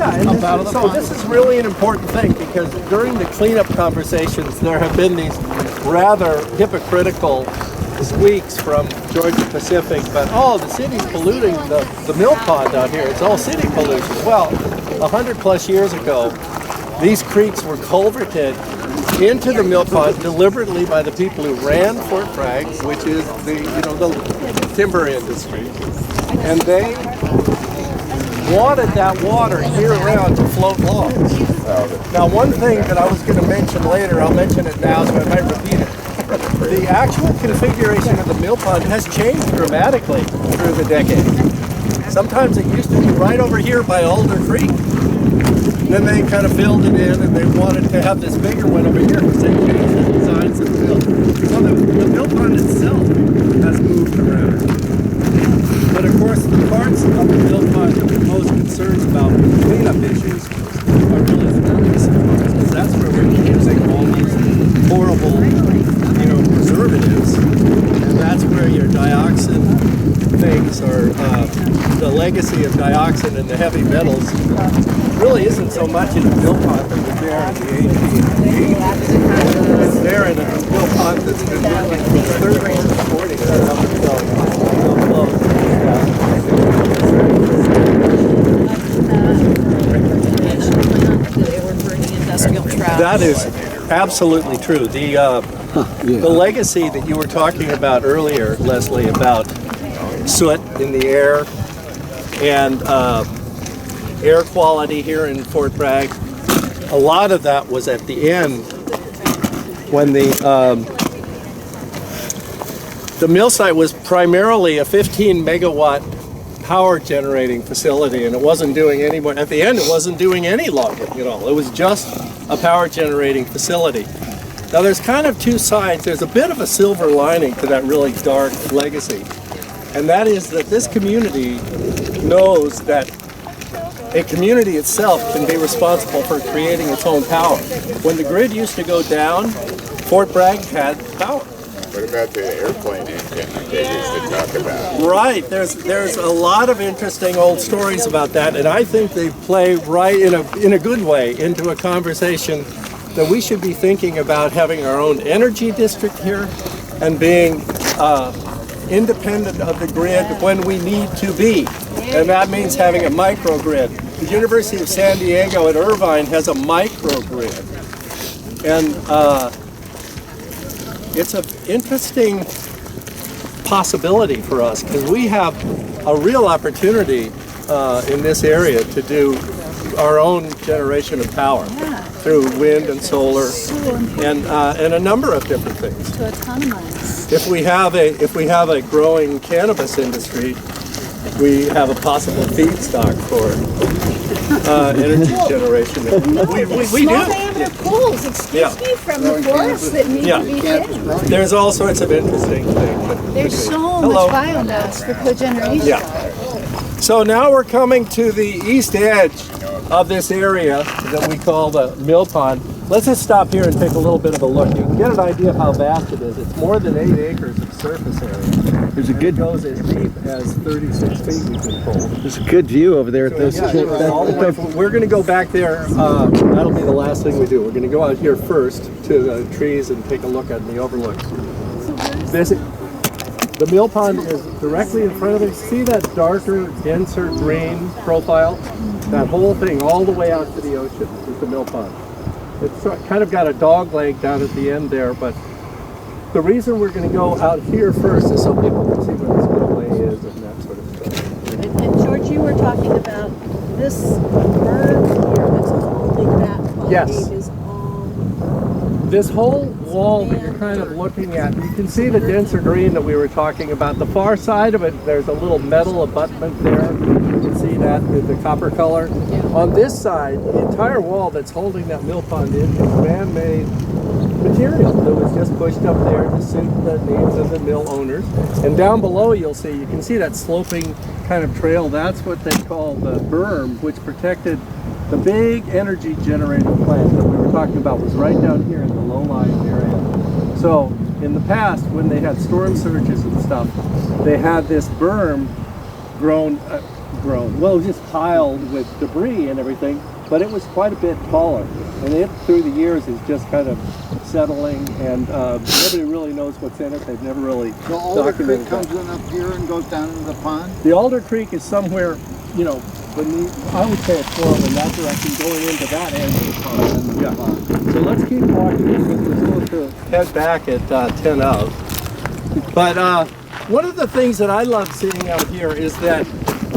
Yeah, and this is really an important thing, because during the cleanup conversations, there have been these rather hypocritical squeaks from Georgia Pacific, but the city's polluting the mill pond out here. It's all city pollution. Well, 100 plus years ago, these creeks were culverted into the mill pond deliberately by the people who ran Fort Bragg, which is the timber industry, and they wanted that water year-round to float logs. Now, one thing that I was going to mention later, I'll mention it now, so I might repeat it. The actual configuration of the mill pond has changed dramatically through the decades. Sometimes it used to be right over here by Alder Creek. Then they kind of filled it in, and they wanted to have this bigger one over here because they changed the designs of the mill. So the mill pond itself has moved around. But of course, the parts of the mill pond that we're most concerned about with cleanup issues are really the legacy parts, because that's where we're using all these horrible, preservatives, and that's where your dioxin things are, the legacy of dioxin and the heavy metals really isn't so much in the mill pond that was there in the 80s. It's there in a mill pond that's been working from the 30s and 40s. That is absolutely true. The legacy that you were talking about earlier, Leslie, about soot in the air and air quality here in Fort Bragg, a lot of that was at the end when the mill site was primarily a 15 megawatt power generating facility, and it wasn't doing any more. At the end, it wasn't doing any logging at all. It was just a power generating facility. Now there's kind of two sides. There's a bit of a silver lining to that really dark legacy, and that is that this community knows that a community itself can be responsible for creating its own power. When the grid used to go down, Fort Bragg had power. What about the airplane antenna they used to talk about? Right, there's a lot of interesting old stories about that, and I think they play right in a good way into a conversation that we should be thinking about having our own energy district here and being independent of the grid when we need to be. And that means having a microgrid. The University of San Diego at Irvine has a microgrid. And it's an interesting possibility for us because we have a real opportunity in this area to do our own generation of power through wind and solar and a number of different things. To economize. If we have a growing cannabis industry, we have a possible feedstock for energy generation. We Small do. diameter pools, excuse me, from the forest that need to be fed. There's all sorts of interesting things. There's so much biomass for cogeneration. Yeah. So now we're coming to the east edge of this area that we call the mill pond. Let's just stop here and take a little bit of a look. You can get an idea of how vast it is. It's more than 8 acres of surface area. There's a good. It goes as deep as 36 feet, we've been told. There's a good view over there at those. We're going to go back there. That'll be the last thing we do. We're going to go out here first to the trees and take a look at the overlook. The mill pond is directly in front of it. See that darker, denser green profile? That whole thing all the way out to the ocean is the mill pond. It's kind of got a dog leg down at the end there, but the reason we're going to go out here first is so people can see where the spillway is and that sort of stuff. And George, you were talking about this berm here that's holding that pond. Yes. Is all... This whole wall that you're kind of looking at, you can see the denser green that we were talking about. The far side of it, there's a little metal abutment there. You can see that with the copper color. Yeah. On this side, the entire wall that's holding that mill pond in is man-made material that was just pushed up there to suit the needs of the mill owners. And down below you can see that sloping kind of trail. That's what they call the berm, which protected the big energy generating plant that we were talking about was right down here in the low-lying area. So in the past, when they had storm surges and stuff, they had this berm grown grown. Well, it was just piled with debris and everything, but it was quite a bit taller. And it, through the years, is just kind of settling, and nobody really knows what's in it. They've never really The Alder documented Creek comes that. in up here and goes down into the pond. The Alder Creek is somewhere, you know, beneath, I would say it's more in that direction, going into that end of the pond. Yeah. So let's keep walking because we're supposed to head back at 10 of. But one of the things that I love seeing out here is that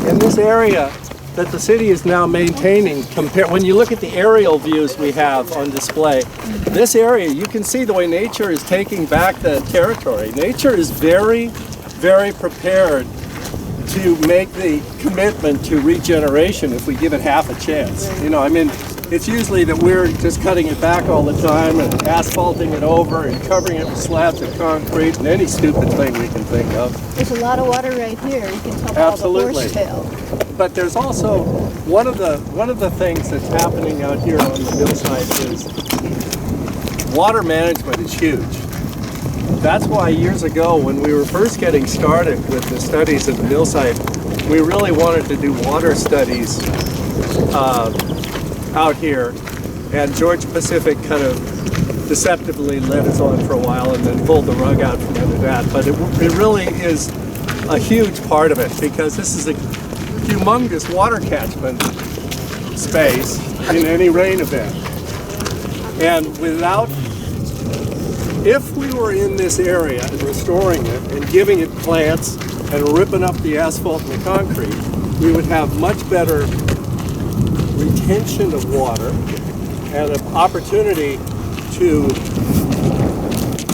in this area that the city is now maintaining, when you look at the aerial views we have on display, this area, you can see the way nature is taking back the territory. Nature is very, very prepared to make the commitment to regeneration if we give it half a chance. You know, I mean, it's usually that we're just cutting it back all the time and asphalting it over and covering it with slabs of concrete and any stupid thing we can think of. There's a lot of water right here. You can tell Absolutely. by the horsetail. But there's also one of the things that's happening out here on the hillside is water management is huge. That's why years ago when we were first getting started with the studies at the hillside, we really wanted to do water studies out here, and Georgia Pacific kind of deceptively led us on for a while and then pulled the rug out from under that. But it really is a huge part of it because this is a humongous water catchment space in any rain event. And if we were in this area and restoring it and giving it plants and ripping up the asphalt and the concrete, we would have much better retention of water and an opportunity to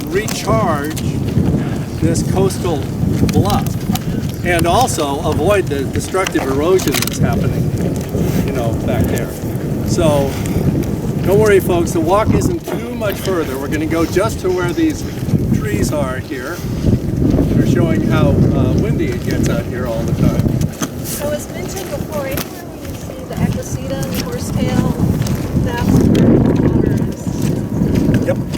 recharge this coastal bluff and also avoid the destructive erosion that's happening, you know, back there. So don't worry, folks, the walk isn't too much further. We're going to go just to where these trees are here. They're showing how windy it gets out here all the time. So as mentioned before, anywhere where you see the equiseta and horsetail, that's where the water is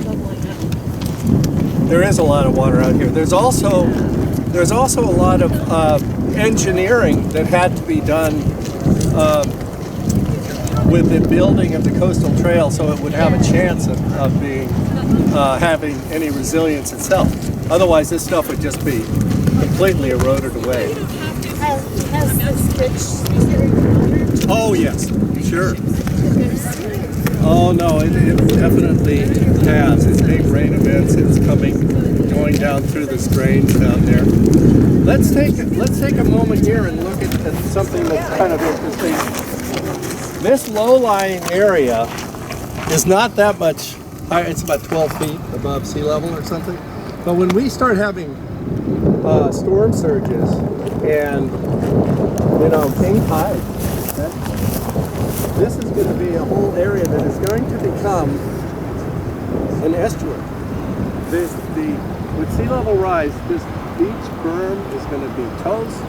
bubbling up. There is a lot of water out here. There's also a lot of engineering that had to be done with the building of the coastal trail so it would have a chance of being having any resilience itself. Otherwise, this stuff would just be completely eroded away. Has this ditch carried water? Oh yes, sure. Oh no, it definitely has. It's big rain events. It's going down through this drains down there. Let's take a moment here and look at something that's kind of interesting. This low-lying area is not that much higher. It's about 12 feet above sea level or something. But when we start having storm surges and, you know, king tide, this is going to be a whole area that is going to become an estuary. With sea level rise, this beach berm is going to be toast.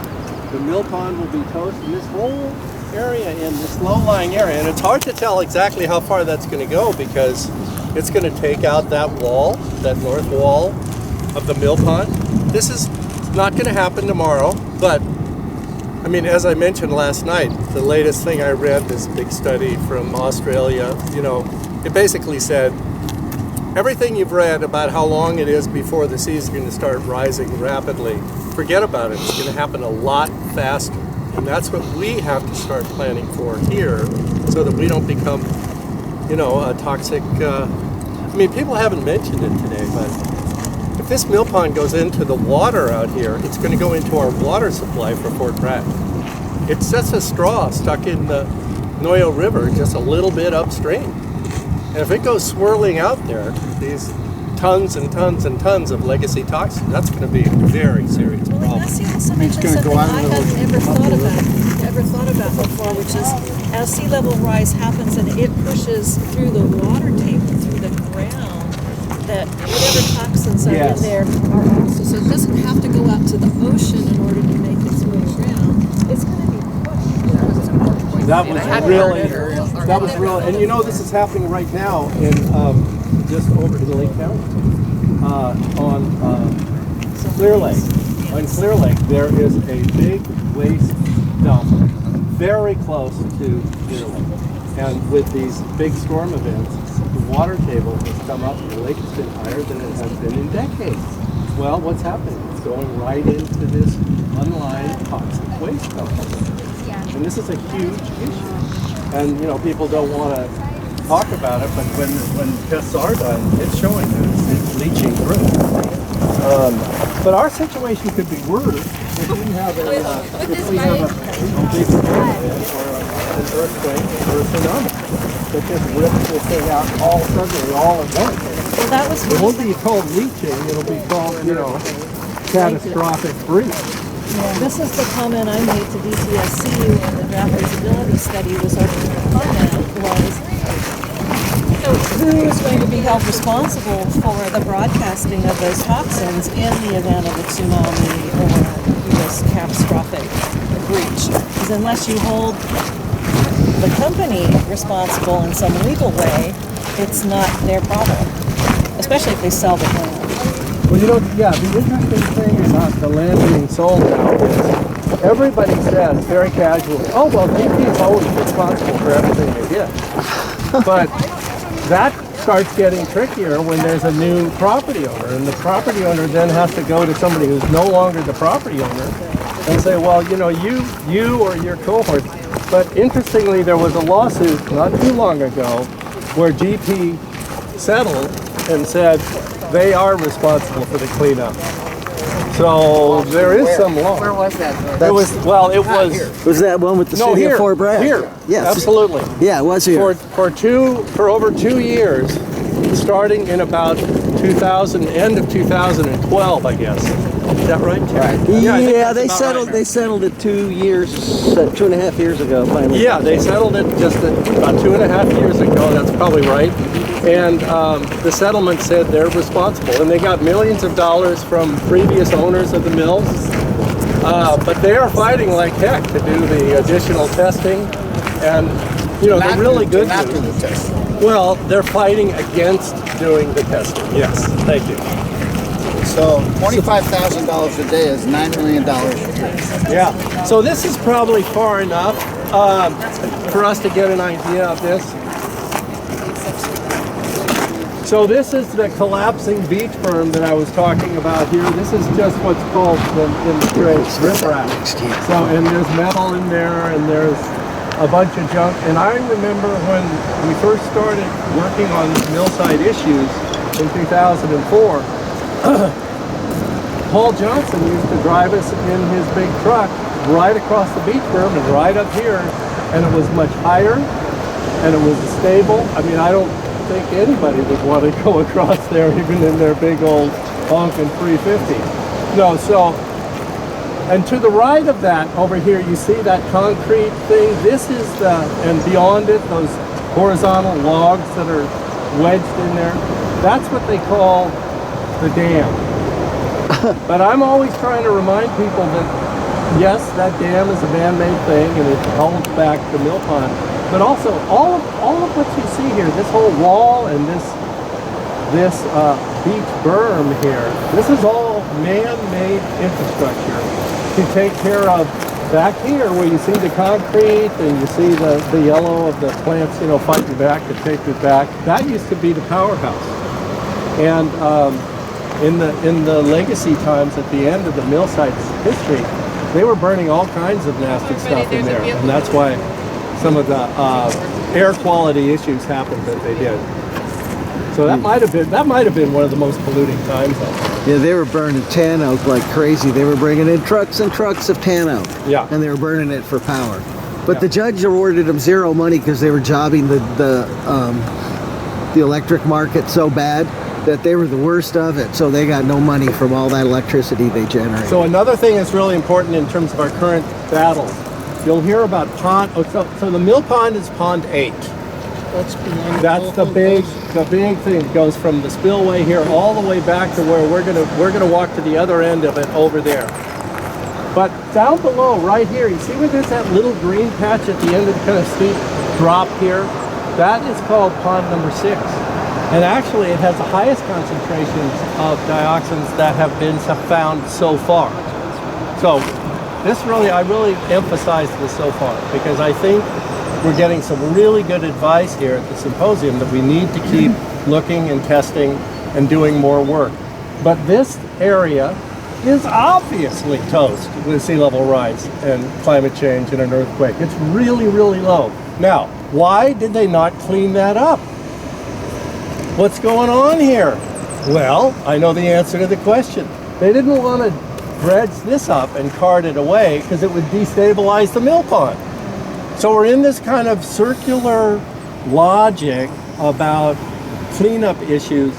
The Millpond will be toast, and this whole area in this low-lying area, and it's hard to tell exactly how far that's going to go because it's going to take out that wall, that north wall of the Millpond. This is not going to happen tomorrow, but I mean, as I mentioned last night, the latest thing I read, this big study from Australia, you know, it basically said everything you've read about how long it is before the sea is going to start rising rapidly, forget about it. It's going to happen a lot faster. And that's what we have to start planning for here so that we don't become, you know, a toxic, I mean, people haven't mentioned it today, but if this mill pond goes into the water out here, it's going to go into our water supply for Fort Bragg. It's just a straw stuck in the Noyo River, just a little bit upstream. And if it goes swirling out there, these tons and tons and tons of legacy toxins, that's going to be a very serious problem. Well, that's also mentioned something I hadn't ever thought about before, which is as sea level rise happens and it pushes through the water table, through the ground, that whatever toxins are in there are also, so it doesn't have to go out to the ocean in order to make its way around. It's going to be pushed. That was really, and you know this is happening right now in just over in Lake County on Clear Lake. On Clear Lake, there is a big waste No, very close to zero. And with these big storm events, the water table has come up, the lake has been higher than it has been in decades. Well, what's happening? It's going right into this unlined toxic waste dump. And this is a huge issue. And you know, people don't want to talk about it, but when tests are done, it's showing that it's leaching through. But our situation could be worse if we have a big storm event or an earthquake or a tsunami that just rips this thing out all suddenly, all at once. Well, that was It won't be called leaching; it'll be called, you know, catastrophic breach. Yeah, this is the comment I made to DCSC when the draft feasibility study was open. The comment was, who is going to be held responsible for the broadcasting of those toxins in the event of a tsunami or this catastrophic breach? Because unless you hold the company responsible in some legal way, it's not their problem, especially if they sell the land. Well, you know, yeah, the interesting thing about the land being sold now is everybody says very casually, oh, well, BP is always responsible for everything they did. But that starts getting trickier when there's a new property owner, and the property owner then has to go to somebody who's no longer the property owner and say, well, you know, you or your cohort. But interestingly, there was a lawsuit not too long ago where GP settled and said, they are responsible for the cleanup. So there is some law. Where was that? It was, well, it was. Was that one with the No, city here. of Fort Bragg? Here. Yes. Absolutely. Yeah, it was here. For over 2 years, starting in about 2000, end of 2012, I guess. Is that right? Right. Yeah, they settled it 2 years, 2.5 years ago, finally. Yeah, they settled it just about 2.5 years ago. That's probably right. And the settlement said they're responsible, and they got millions of dollars from previous owners of the mills. But they are fighting like heck to do the additional testing, and you know the really good news. Well, they're fighting against doing the testing. Yes, thank you. So $25,000 a day is $9 million a year. Yeah. So this is probably far enough for us to get an idea of this. So this is the collapsing beach berm that I was talking about here. This is just what's called in the trade riprap. So, and there's metal in there, and there's a bunch of junk. And I remember when we first started working on millside issues in 2004, Paul Johnson used to drive us in his big truck right across the beach berm and right up here, and it was much higher, and it was stable. I mean, I don't think anybody would want to go across there even in their big old honking 350. No, so, and to the right of that over here, you see that concrete thing. This is the, and beyond it, those horizontal logs that are wedged in there. That's what they call the dam. But I'm always trying to remind people that yes, that dam is a man-made thing and it holds back the Millpond. But also, all of what you see here, this whole wall and this beach berm here, this is all man-made infrastructure to take care of back here where you see the concrete and you see the yellow of the plants, you know, fighting back to take it back. That used to be the powerhouse. And in the legacy times at the end of the mill site's history, they were burning all kinds of nasty stuff in there, and that's why some of the air quality issues happened that they did. So that might have been one of the most polluting times. Yeah, they were burning tan oak like crazy. They were bringing in trucks and trucks of tan oak. Yeah. And they were burning it for power. But the judge awarded them zero money because they were jobbing the electric market so bad that they were the worst of it. So they got no money from all that electricity they generated. So another thing that's really important in terms of our current battle, you'll hear about pond. Oh, so the Millpond is pond 8. That's the big thing. It goes from the spillway here all the way back to where we're gonna walk to the other end of it over there. But down below, right here, you see where there's that little green patch at the end of the kind of steep drop here? That is called pond number 6. And actually it has the highest concentrations of dioxins that have been found so far. So I really emphasize this so far because I think we're getting some really good advice here at the symposium that we need to keep looking and testing and doing more work. But this area is obviously toast with sea level rise and climate change and an earthquake. It's really, really low. Now, why did they not clean that up? What's going on here? Well, I know the answer to the question. They didn't want to dredge this up and cart it away because it would destabilize the Millpond. So we're in this kind of circular logic about cleanup issues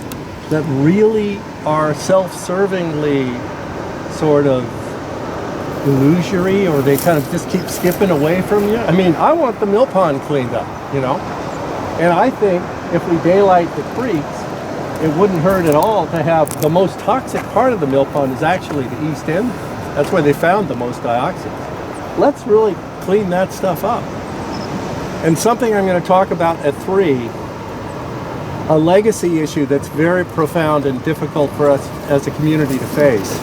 that really are self-servingly sort of illusory, or they kind of just keep skipping away from you. I mean, I want the Millpond cleaned up, you know? And I think if we daylight the creeks, it wouldn't hurt at all to have the most toxic part of the Millpond is actually the east end. That's where they found the most dioxins. Let's really clean that stuff up. And something I'm going to talk about at 3, a legacy issue that's very profound and difficult for us as a community to face,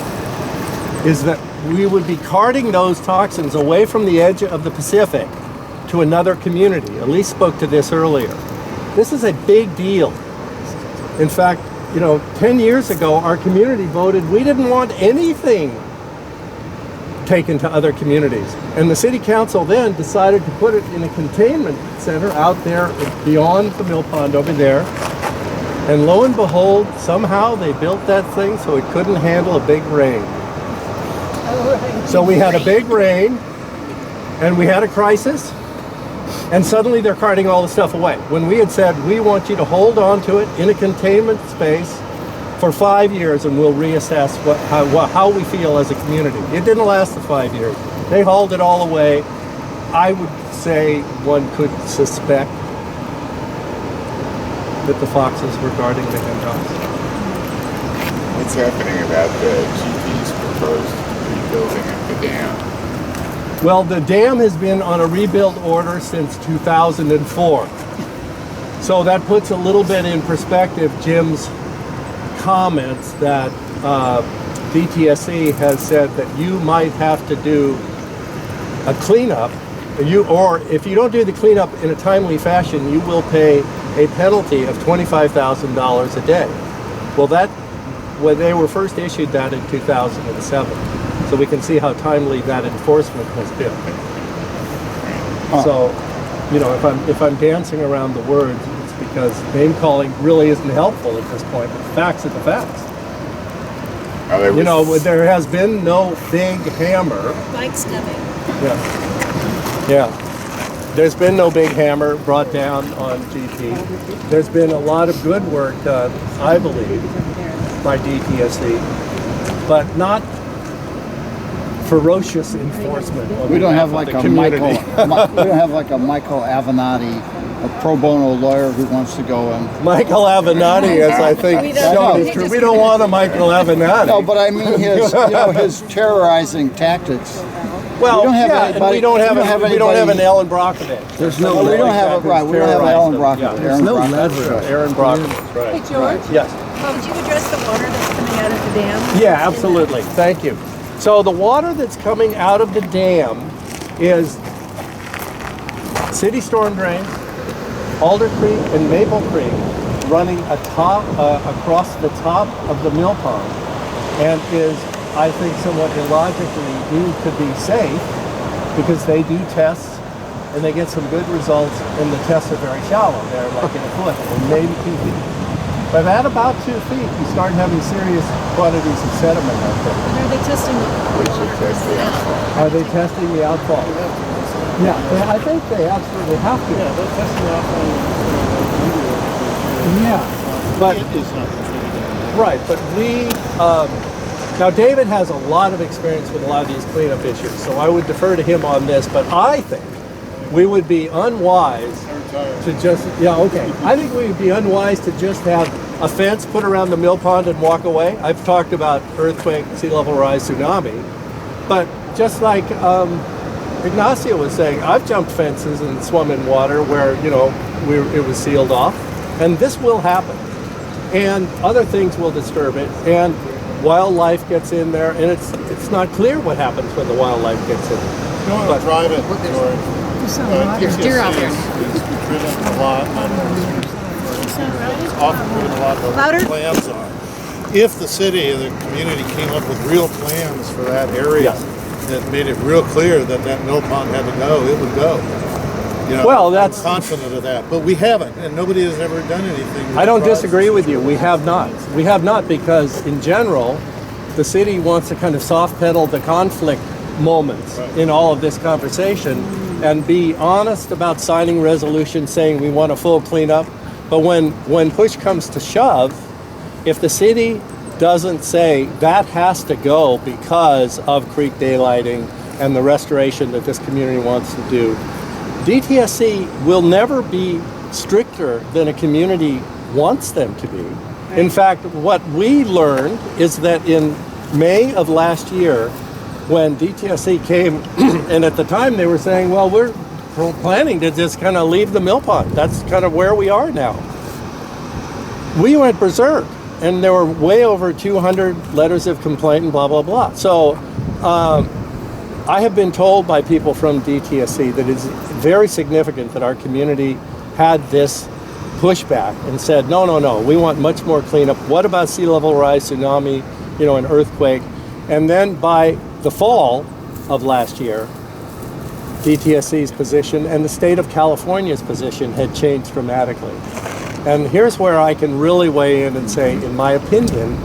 is that we would be carting those toxins away from the edge of the Pacific to another community. Elise spoke to this earlier. This is a big deal. In fact, 10 years ago, our community voted we didn't want anything taken to other communities. And the city council then decided to put it in a containment center out there beyond the Millpond over there. And lo and behold, somehow they built that thing so it couldn't handle a big rain. So we had a big rain and we had a crisis, and suddenly they're carting all the stuff away. When we had said, we want you to hold on to it in a containment space for 5 years and we'll reassess how we feel as a community. It didn't last the 5 years. They hauled it all away. I would say one could suspect that the foxes were guarding the hen house. What's happening about the GP's proposed rebuilding of the dam? Well, the dam has been on a rebuild order since 2004. So that puts a little bit in perspective Jim's comments that DTSC has said that you might have to do a cleanup, or if you don't do the cleanup in a timely fashion, you will pay a penalty of $25,000 a day. Well, when they were first issued that in 2007. So we can see how timely that enforcement has been. So, if I'm dancing around the words, it's because name calling really isn't helpful at this point. But the facts are the facts. There has been no big hammer. Mike's coming. Yeah. There's been no big hammer brought down on GP. There's been a lot of good work done, I believe, by DTSC, but not ferocious enforcement. We don't have like a community. we don't have like a Michael Avenatti, a pro bono lawyer who wants to go and. Michael Avenatti, as I think shown is true. We don't want a Michael Avenatti. No, but I mean his terrorizing tactics. Well, we don't have an Ellen Brockovich. There's no. We don't have We don't have an Ellen Brockovich. There's no leverage. Aaron Brockovich, right? Hey, George. Yes. Would you address the water that's coming out of the dam? Yeah, absolutely. Thank you. So the water that's coming out of the dam is city storm drains, Alder Creek and Maple Creek running across the top of the Millpond, and is, I think, somewhat illogically deemed to be safe because they do tests and they get some good results, and the tests are very shallow. They're like in a foot or maybe 2 feet. But at about 2 feet, you start having serious quantities of sediment out there. And are they testing the Are they testing the outfall? Yeah, I think they absolutely have to. Yeah, they're testing the outfall. Yeah, but right. But now David has a lot of experience with a lot of these cleanup issues, so I would defer to him on this. But I think we would be unwise to just, I think we would be unwise to just have a fence put around the Millpond and walk away. I've talked about earthquake, sea level rise, tsunami, but just like Ignacio was saying, I've jumped fences and swum in water where, it was sealed off, and this will happen, and other things will disturb it, and wildlife gets in there, and it's not clear what happens when the wildlife gets in there. You don't want to drive it, George. There's deer out there. It's driven a lot on it's often driven a lot on Louder? what the plans are. If the city and the community came up with real plans for that area that made it real clear that that Millpond had to go, it would go. You know, Well, that's- I'm confident of that, but we haven't, and nobody has ever done anything. I don't disagree with you. We have not. We have not because, in general, the city wants to kind of soft pedal the conflict moments in all of this conversation and be honest about signing resolutions saying we want a full cleanup. But when push comes to shove, if the city doesn't say that has to go because of creek daylighting and the restoration that this community wants to do, DTSC will never be stricter than a community wants them to be. In fact, what we learned is that in May of last year, when DTSC came, and at the time they were saying, well, we're planning to just kind of leave the Millpond. That's kind of where we are now. We went berserk, and there were way over 200 letters of complaint and blah, blah, blah. So I have been told by people from DTSC that it's very significant that our community had this pushback and said, no, no, no, we want much more cleanup. What about sea level rise, tsunami, an earthquake? And then by the fall of last year, DTSC's position and the state of California's position had changed dramatically. And here's where I can really weigh in and say, in my opinion,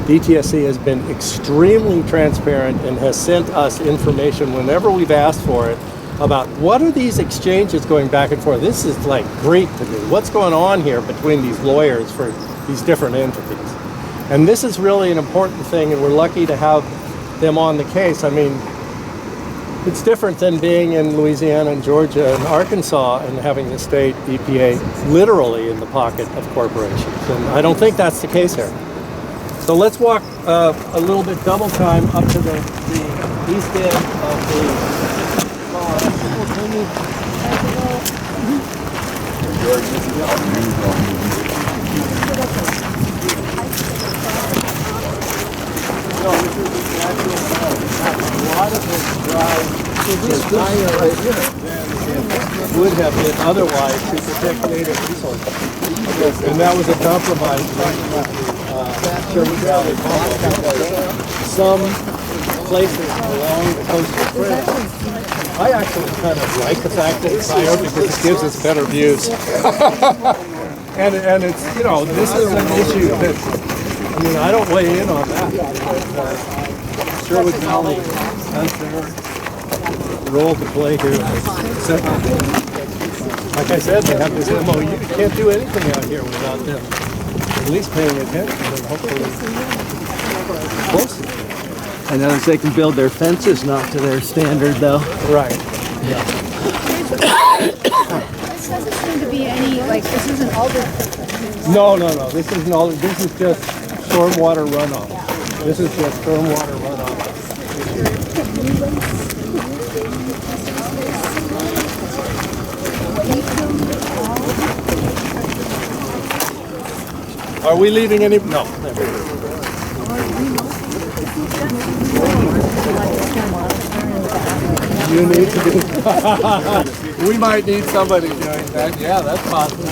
DTSC has been extremely transparent and has sent us information whenever we've asked for it about what are these exchanges going back and forth. This is like Greek to me. What's going on here between these lawyers for these different entities? And this is really an important thing, and we're lucky to have them on the case. I mean, it's different than being in Louisiana and Georgia and Arkansas and having the state EPA literally in the pocket of corporations. And I don't think that's the case here. So let's walk a little bit double time up to the east end of the No, this is the natural side. A lot of this drive is higher right here than it would have been otherwise to protect native resources. And that was a compromise with Sherwood Valley. Some places along the coastal fringe, I actually kind of like the fact that it's higher because it gives us better views. and it's, this is an issue that, I don't weigh in on that. Sherwood Valley has their role to play here. Like I said, they have this MOU. You can't do anything out here without them at least paying attention and hopefully close. I know they can build their fences not to their standard, though. Right. This doesn't seem to be any, this isn't all the... No. This isn't all. This is just stormwater runoff. This is just stormwater runoff. Are we leaving any? No. You need to do. We might need somebody doing that. Yeah, that's possible.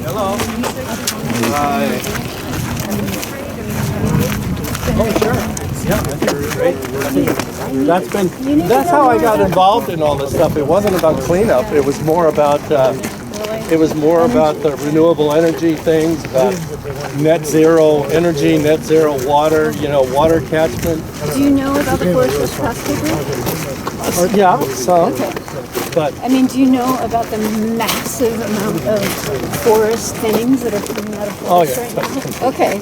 Hello. Hi. Oh, sure. Yeah, that's great. That's how I got involved in all this stuff. It wasn't about cleanup. It was more about the renewable energy things, about net zero energy, net zero water, water catchment. Do you know about the forest trust? Yeah, so. Okay. But do you know about the massive amount of forest thinnings that are coming out of forest right now? Okay,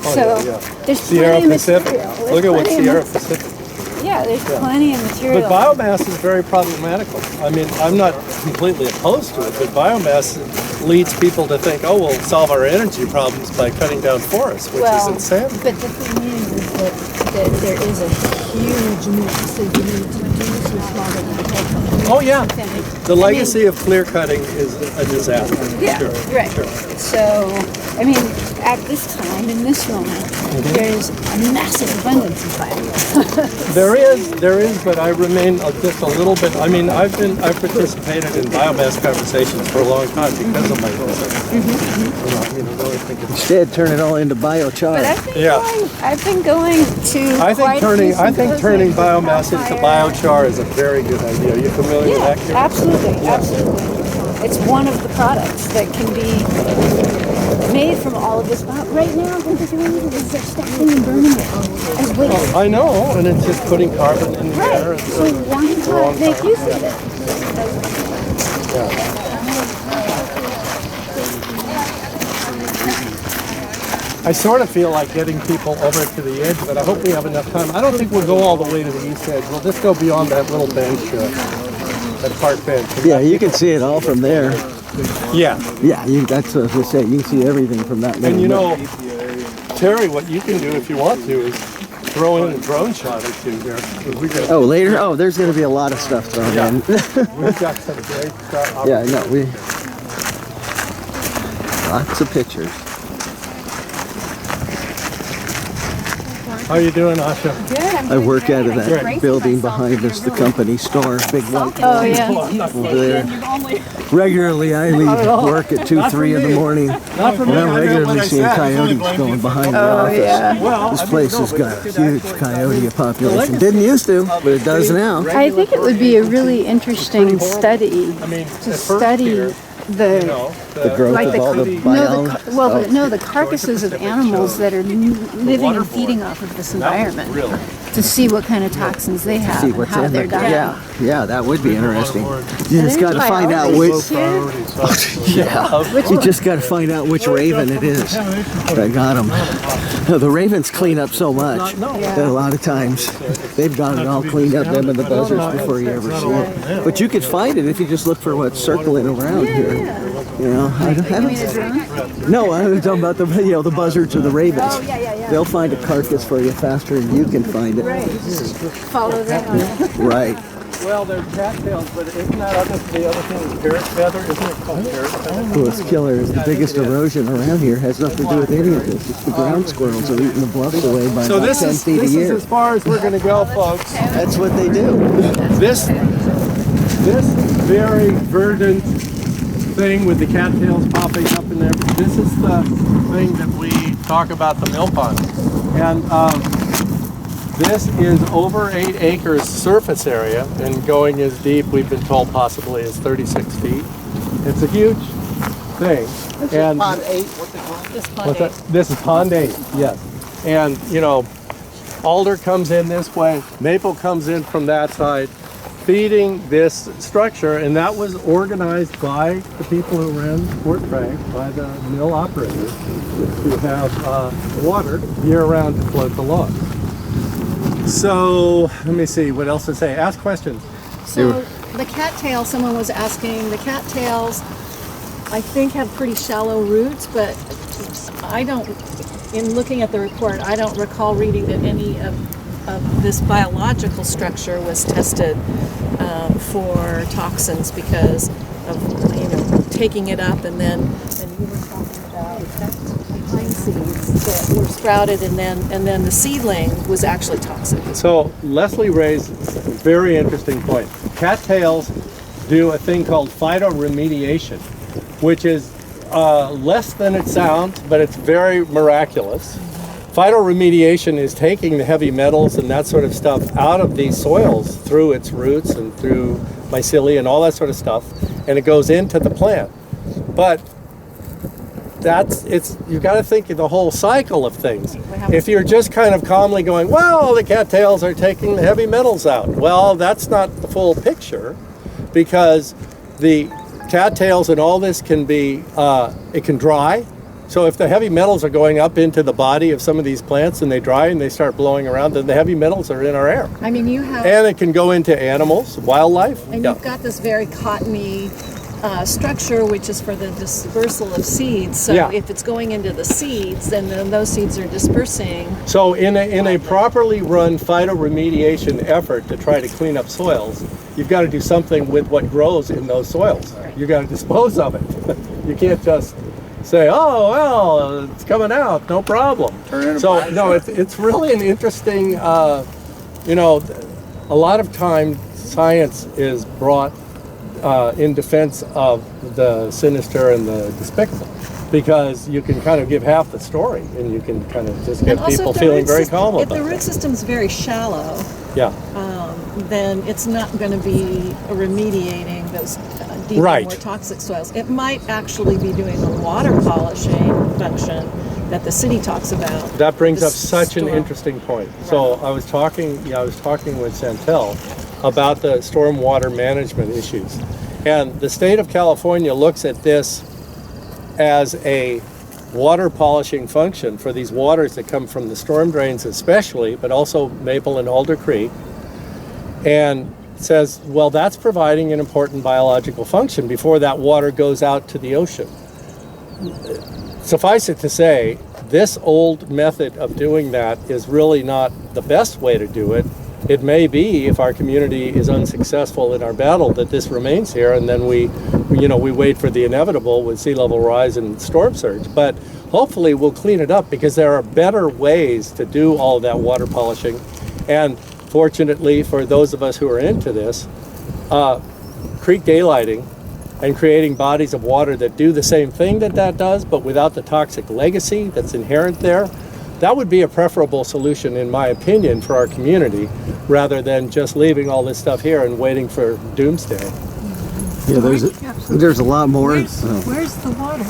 there's Sierra plenty Pacific. of material. Look at what Sierra Pacific. Yeah, there's plenty of material. But biomass is very problematical. I'm not completely opposed to it, but biomass leads people to think, oh, we'll solve our energy problems by cutting down forests, which is insanity. But the thing is that that there is a huge massive need to do some small agriculture. Oh yeah, the legacy of clear cutting is a disaster. Yeah, Sure. right. Sure. So, I mean, at this time, in this moment, there's a massive abundance of biomass. There is, but I remain just a little bit. I mean, I've participated in biomass conversations for a long time because of my research. Really think it's Instead, turn it all into biochar. But I've been going to I think turning symposiums biomass into about biochar is a very good idea. Are you familiar with that? Karen? absolutely, absolutely. It's one of the products that can be made from all of this. Right now, what they're doing is they're stacking and burning it as waste. I know, and it's just putting carbon in the air. Right. So why not make use of it? I sort of feel like getting people over to the edge, but I hope we have enough time. I don't think we'll go all the way to the east edge. We'll just go beyond that little bench, that park bench. Yeah, you can see it all from there. Yeah. Yeah, that's what I was going to say. You can see everything from that little And you know, nook. Terry, what you can do if you want to is throw in a drone shot or two there. Oh, later? Oh, there's going to be a lot of stuff thrown in. We've got some great stuff. Yeah, no, lots of pictures. How are you doing, Asha? Good. I work out of that Great. building behind us, the company store, big white Oh yeah. over there. Regularly, I leave work at 2, 3 in the morning, and I'm regularly seeing coyotes going behind the office. Yeah. This place has got a huge coyote population. Didn't used to, but it does now. I think it would be a really interesting study I mean, to study the The growth like of all the biology. the carcasses of animals that are living and feeding off of this environment to see what kind of toxins they have See and what's how in they're there. dying. Yeah, that would be interesting. You just got to find out which. You just got to find out which raven it is that got them. The ravens clean up so much that a lot of times they've got it all cleaned up, them and the buzzards, before you ever see it. But you could find it if you just look for what's circling around here. You know, I don't. No, I was talking about the buzzards or the ravens. Oh, yeah. They'll find a carcass for you faster than you can find it. Right. Follow that. Right. Well, there's cattails, but isn't that the other thing is parrot feather? Isn't it called parrot feather? Well, it's killer. The biggest erosion around here has nothing to do with any of this. It's the ground squirrels are eating the bluffs away by So about this 10 is feet a year. as far as we're going to go, folks. That's what they do. This very verdant thing with the cattails popping up in there. This is the thing that we talk about, the Millpond. And this is over 8 acres surface area and going as deep, we've been told, possibly as 36 feet. It's a huge thing. And Pond 8, what's it called? what's that? This is Pond 8, yes. And, you know, alder comes in this way, maple comes in from that side, feeding this structure, and that was organized by the people who ran Fort Bragg, by the mill operators, to have water year-round to float the logs. So, let me see, what else to say? Ask questions. So the cattail, someone was asking, the cattails, I think have pretty shallow roots, but I don't, in looking at the report, I don't recall reading that any of this biological structure was tested for toxins because of, taking it up, and then you were talking about pine seeds that were sprouted, and then the seedling was actually toxic. So Leslie raised a very interesting point. Cattails do a thing called phytoremediation, which is less than it sounds, but it's very miraculous. Phytoremediation is taking the heavy metals and that sort of stuff out of these soils through its roots and through mycelia and all that sort of stuff, and it goes into the plant. But you've got to think of the whole cycle of things. If you're just kind of calmly going, well, the cattails are taking the heavy metals out. Well, that's not the full picture, because the cattails and all this can be, it can dry. So if the heavy metals are going up into the body of some of these plants and they dry and they start blowing around, then the heavy metals are in our air. I mean, you have, And it can go into animals, wildlife. and you've got this very cottony structure, which is for the dispersal of seeds. So Yeah. if it's going into the seeds, then those seeds are dispersing. So in a properly run phytoremediation effort to try to clean up soils, you've got to do something with what grows in those soils. You've got to dispose of it. You can't just say, oh, well, it's coming out, no problem. So, no, it's really an interesting, you know, a lot of time science is brought in defense of the sinister and the despicable, because you can kind of give half the story and you can kind of just get And also, people if the feeling root very system- calm If about the root it. system's very shallow, Yeah. then it's not going to be remediating those deeper, Right. more toxic soils. It might actually be doing the water polishing function that the city talks about. That brings The up such an storm. interesting point. So I was talking with Chantel about the stormwater management issues. And the state of California looks at this as a water polishing function for these waters that come from the storm drains especially, but also Maple and Alder Creek, and says, well, that's providing an important biological function before that water goes out to the ocean. Suffice it to say, this old method of doing that is really not the best way to do it. It may be, if our community is unsuccessful in our battle, that this remains here, and then we wait for the inevitable with sea level rise and storm surge. But hopefully we'll clean it up, because there are better ways to do all of that water polishing. And fortunately for those of us who are into this, creek daylighting and creating bodies of water that do the same thing that does, but without the toxic legacy that's inherent there, that would be a preferable solution, in my opinion, for our community, rather than just leaving all this stuff here and waiting for doomsday. Yeah, there's a lot more. Where's the water?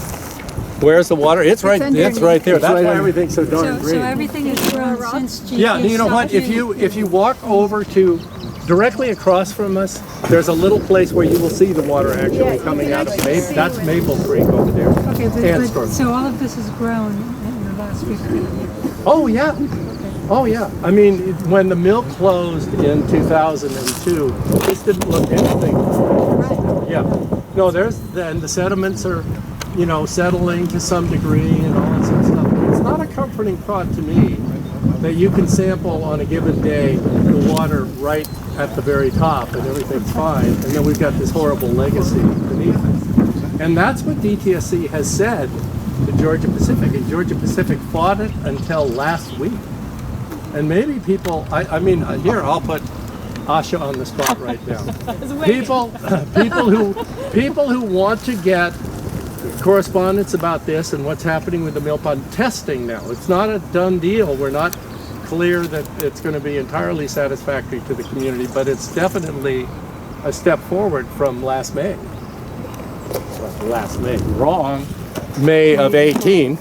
Where's the water? It's right there. It's That's right why under- everything's so darn So green. everything is grown since GP Yeah, you know what? If you walk over to directly across from us, there's a little place where you will see the water actually coming out of Maple. That's Maple Creek over there. Okay, And but Storm. so all of this is grown in the last 50 years. Oh yeah. Oh yeah. I mean, when the mill closed in 2002, this didn't look anything. Yeah. No, then the sediments are, settling to some degree and all that sort of stuff. It's not a comforting thought to me that you can sample on a given day the water right at the very top and everything's fine, and then we've got this horrible legacy beneath it. And that's what DTSC has said to Georgia Pacific, and Georgia Pacific fought it until last week. And maybe people, here, I'll put Asha on the spot right now. People who want to get correspondence about this and what's happening with the Millpond testing now. It's not a done deal. We're not clear that it's going to be entirely satisfactory to the community, but it's definitely a step forward from last May. Last May, wrong. May of 18.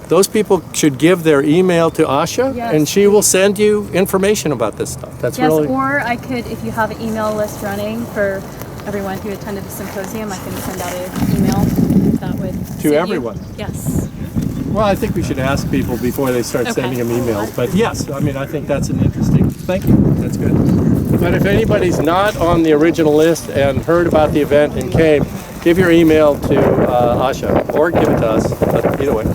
Those people should give their email to Asha, Yes. and she will send you information about this stuff. That's Yes, really... or I could, if you have an email list running for everyone who attended the symposium, I can send out an email that would suit you. everyone? Yes. Well, I think we should ask people before they start Okay. sending them emails. But yes, I think that's an interesting... Thank you. That's good. But if anybody's not on the original list and heard about the event and came, give your email to Asha, or give it to us. But either way.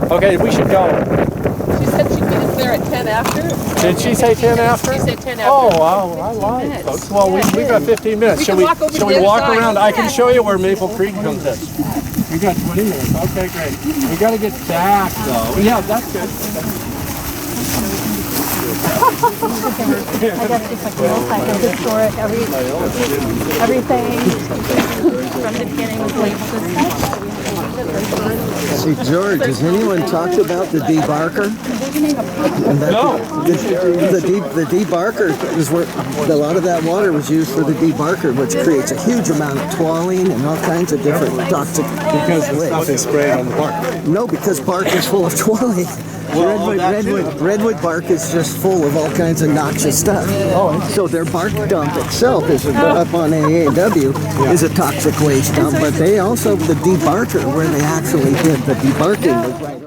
Okay, we should go. She said she'd meet us there at 10 after. Did she say 10 after? She said 10 after. Oh, wow, I lied, minutes. folks. Well, we got 15 minutes. We Shall can walk over to shall the we other walk side. around? I can show you where Maple Creek comes in. We got 20 minutes. Okay, great. We got to get back, though. Yeah, that's good. I guess it's like real time, historic, everything from the beginning was like See, George, has anyone talked about the debarker? And that No. The debarker is where a lot of that water was used for the debarker, which creates a huge amount of twalling and all kinds of different toxic. Because the stuff is sprayed on the bark. No, because bark is full of twalling. Redwood bark is just full of all kinds of noxious stuff. So their bark dump itself is up on AAW is a toxic waste dump, but they also, the debarker, where they actually did the debarking was right